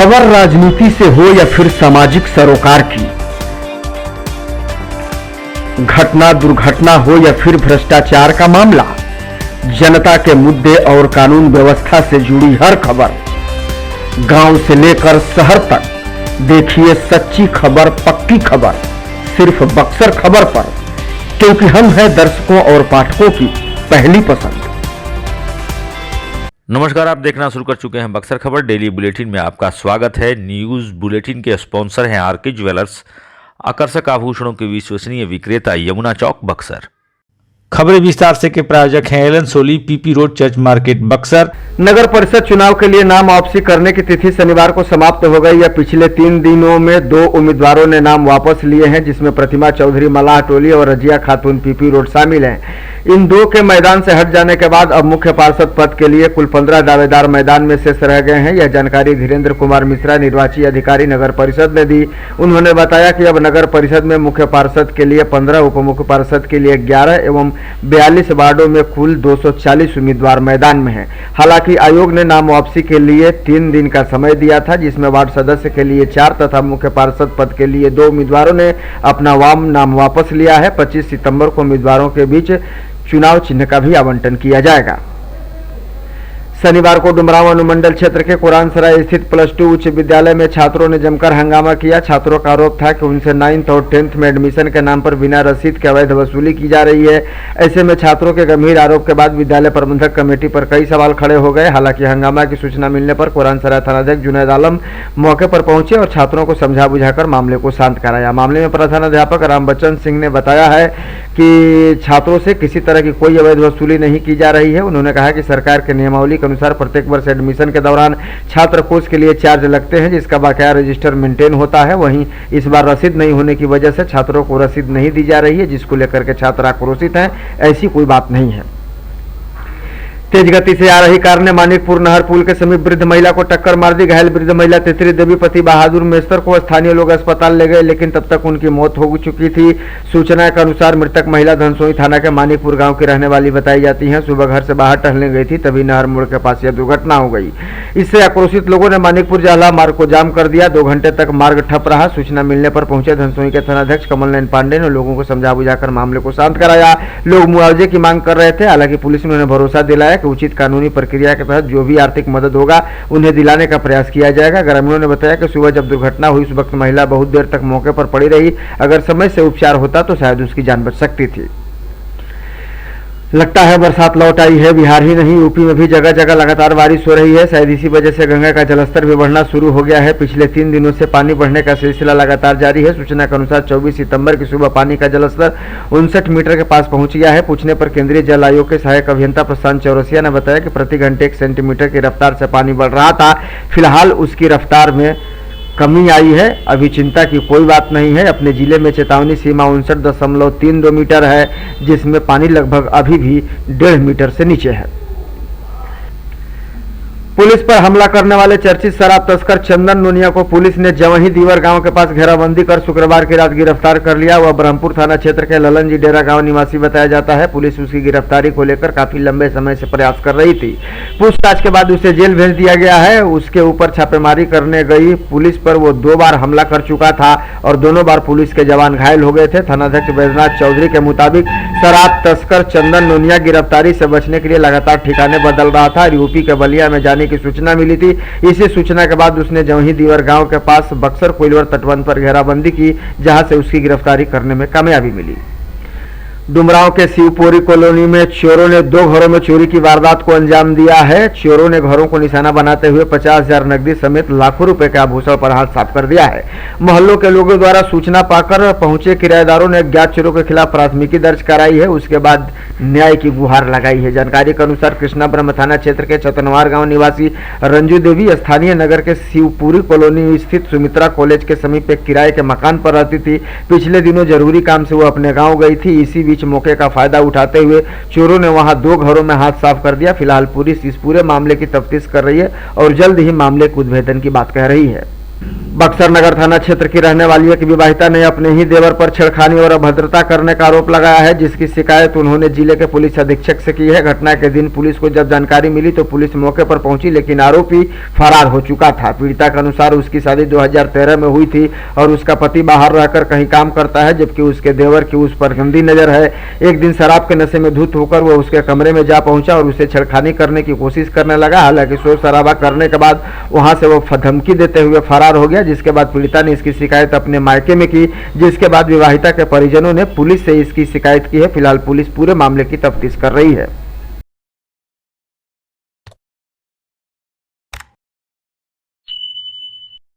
खबर राजनीति से हो या फिर सामाजिक सरोकार की, घटना दुर्घटना हो या फिर भ्रष्टाचार का मामला, जनता के मुद्दे और कानून व्यवस्था से जुड़ी हर खबर, गांव से लेकर शहर तक देखिए सच्ची खबर, पक्की खबर सिर्फ बक्सर खबर पर, क्योंकि हम हैं दर्शकों और पाठकों की पहली पसंद। नमस्कार, आप देखना शुरू कर चुके हैं बक्सर खबर डेली बुलेटिन में आपका स्वागत है। न्यूज़ बुलेटिन के स्पॉन्सर हैं आरके ज्वेलर्स, आकर्षक आभूषणों के विश्वसनीय विक्रेता, यमुना चौक, बक्सर। खबरें विस्तार से के प्रायोजक हैं Allen Solly, PP road, church market, Buxar. नगर परिषद चुनाव के लिए नाम वापसी करने की तिथि शनिवार को समाप्त हो गई है। पिछले 3 दिनों में 2 उम्मीदवारों ने नाम वापस लिए हैं, जिसमें प्रतिमा चौधरी मलाह टोली और रजिया खातून पीपी रोड शामिल हैं। इन 2 के मैदान से हट जाने के बाद अब मुख्य पार्षद पद के लिए कुल 15 दावेदार मैदान में शेष रह गए हैं। यह जानकारी धीरेन्द्र कुमार मिश्रा, निर्वाची अधिकारी, नगर परिषद ने दी। उन्होंने बताया कि अब नगर परिषद में मुख्य पार्षद के लिए 15, उप मुख्य पार्षद के लिए 11 एवं 42 वार्डों में कुल 240 उम्मीदवार मैदान में हैं। हालांकि आयोग ने नाम वापसी के लिए 3 दिन का समय दिया था, जिसमें वार्ड सदस्य के लिए 4 तथा मुख्य पार्षद पद के लिए 2 उम्मीदवारों ने अपना नाम वापस लिया है। 25 सितंबर को उम्मीदवारों के बीच चुनाव चिन्ह का भी आवंटन किया जाएगा। शनिवार को डुमरांव अनुमंडल क्षेत्र के कुरान सराय स्थित +2 उच्च विद्यालय में छात्रों ने जमकर हंगामा किया। छात्रों का आरोप था कि उनसे 9th और 10th में एडमिशन के नाम पर बिना रसीद के अवैध वसूली की जा रही है। ऐसे में छात्रों के गंभीर आरोप के बाद विद्यालय प्रबंधक कमेटी पर कई सवाल खड़े हो गए। हालांकि हंगामा की सूचना मिलने पर कुरान सराय थानाध्यक्ष जुनैद आलम मौके पर पहुंचे और छात्रों को समझा बुझाकर मामले को शांत कराया। मामले में प्रधानाध्यापक राम बच्चन सिंह ने बताया है कि छात्रों से किसी तरह की कोई अवैध वसूली नहीं की जा रही है। उन्होंने कहा कि सरकार के नियमावली के अनुसार प्रत्येक वर्ष एडमिशन के दौरान छात्र कोर्स के लिए चार्ज लगते हैं, जिसका बकाया रजिस्टर मेंटेन होता है। वहीं इस बार रसीद नहीं होने की वजह से छात्रों को रसीद नहीं दी जा रही है, जिसको लेकर के छात्र आक्रोशित हैं। ऐसी कोई बात नहीं है। तेज गति से आ रही कार ने मानिकपुर नहर पुल के समीप वृद्ध महिला को टक्कर मार दी। घायल वृद्ध महिला तितरी देवी पति बहादुर मेस्तर को स्थानीय लोग अस्पताल ले गए, लेकिन तब तक उनकी मौत हो चुकी थी। सूचना के अनुसार मृतक महिला धनसोई थाना के मानिकपुर गांव की रहने वाली बताई जाती है। सुबह घर से बाहर टहलने गई थी, तभी नहर मोड़ के पास यह दुर्घटना हो गई। इससे आक्रोशित लोगों ने मानिकपुर जाहला मार्ग को जाम कर दिया। 2 घंटे तक मार्ग ठप रहा। सूचना मिलने पर पहुंचे धनसोई के थानाध्यक्ष कमल नयन पांडे ने लोगों को समझा बुझाकर मामले को शांत कराया। लोग मुआवजे की मांग कर रहे थे। हालांकि पुलिस ने उन्हें भरोसा दिलाया कि उचित कानूनी प्रक्रिया के तहत जो भी आर्थिक मदद होगा उन्हें दिलाने का प्रयास किया जाएगा। ग्रामीणों ने बताया कि सुबह जब दुर्घटना हुई उस वक्त महिला बहुत देर तक मौके पर पड़ी रही। अगर समय से उपचार होता तो शायद उसकी जान बच सकती थी। लगता है बरसात लौट आई है। बिहार ही नहीं, यूपी में भी जगह जगह लगातार बारिश हो रही है। शायद इसी वजह से गंगा का जलस्तर भी बढ़ना शुरू हो गया है। पिछले 3 दिनों से पानी बढ़ने का सिलसिला लगातार जारी है। सूचना के अनुसार 24 सितंबर की सुबह पानी का जलस्तर 59 मीटर के पास पहुंच गया है। पूछने पर केंद्रीय जल आयोग के सहायक अभियंता प्रशांत चौरसिया ने बताया कि प्रति घंटे 1 सेंटीमीटर की रफ्तार से पानी बढ़ रहा था। फिलहाल उसकी रफ्तार में कमी आई है। अभी चिंता की कोई बात नहीं है। अपने जिले में चेतावनी सीमा 59.32 मीटर है, जिसमें पानी लगभग अभी भी 1.5 मीटर से नीचे है। पुलिस पर हमला करने वाले चर्चित शराब तस्कर चंदन नोनिया को पुलिस ने जवही दीवर गांव के पास घेराबंदी कर शुक्रवार की रात गिरफ्तार कर लिया। वह ब्रह्मपुर थाना क्षेत्र के ललन जी डेरा गांव निवासी बताया जाता है। पुलिस उसकी गिरफ्तारी को लेकर काफी लंबे समय से प्रयास कर रही थी। पूछताछ के बाद उसे जेल भेज दिया गया है। उसके ऊपर छापेमारी करने गई पुलिस पर वो 2 बार हमला कर चुका था और दोनों बार पुलिस के जवान घायल हो गए थे। थानाध्यक्ष बैजनाथ चौधरी के मुताबिक शराब तस्कर चंदन नोनिया गिरफ्तारी से बचने के लिए लगातार ठिकाने बदल रहा था। यूपी के बलिया में जाने की सूचना मिली थी। इसी सूचना के बाद उसने जवही दीवर गांव के पास बक्सर कोइलवर तटबंध पर घेराबंदी की, जहां से उसकी गिरफ्तारी करने में कामयाबी मिली। डुमरांव के शिवपुरी कॉलोनी में चोरों ने 2 घरों में चोरी की वारदात को अंजाम दिया है। चोरों ने घरों को निशाना बनाते हुए 50,000 नकदी समेत लाखों रुपए के आभूषण पर हाथ साफ कर दिया है। मोहल्लों के लोगों द्वारा सूचना पाकर पहुंचे किराएदारों ने अज्ञात चोरों के खिलाफ प्राथमिकी दर्ज कराई है। उसके बाद न्याय की गुहार लगाई है। जानकारी के अनुसार कृष्णा ब्रह्म थाना क्षेत्र के चतनवार गांव निवासी रंजू देवी स्थानीय नगर के शिवपुरी कॉलोनी स्थित सुमित्रा कॉलेज के समीप एक किराए के मकान पर रहती थी। पिछले दिनों जरूरी काम से वो अपने गाँव गई थी। इसी बीच मौके का फायदा उठाते हुए चोरों ने वहां 2 घरों में हाथ साफ कर दिया। फिलहाल पुलिस इस पूरे मामले की तफ्तीश कर रही है और जल्द ही मामले के उद्भेदन की बात कह रही है। बक्सर नगर थाना क्षेत्र की रहने वाली एक विवाहिता ने अपने ही देवर पर छेड़खानी और अभद्रता करने का आरोप लगाया है, जिसकी शिकायत उन्होंने जिले के पुलिस अधीक्षक से की है। घटना के दिन पुलिस को जब जानकारी मिली तो पुलिस मौके पर पहुंची, लेकिन आरोपी फरार हो चुका था। पीड़िता के अनुसार उसकी शादी 2013 में हुई थी और उसका पति बाहर रहकर कहीं काम करता है, जबकि उसके देवर की उस पर गंदी नजर है। एक दिन शराब के नशे में धुत होकर वह उसके कमरे में जा पहुंचा और उसे छेड़खानी करने की कोशिश करने लगा। हालांकि शोर शराबा करने के बाद वहां से वो धमकी देते हुए फरार हो गया, जिसके बाद पीड़िता ने इसकी शिकायत अपने मायके में की, जिसके बाद विवाहिता के परिजनों ने पुलिस से इसकी शिकायत की है। फिलहाल पुलिस पूरे मामले की तफ्तीश कर रही है।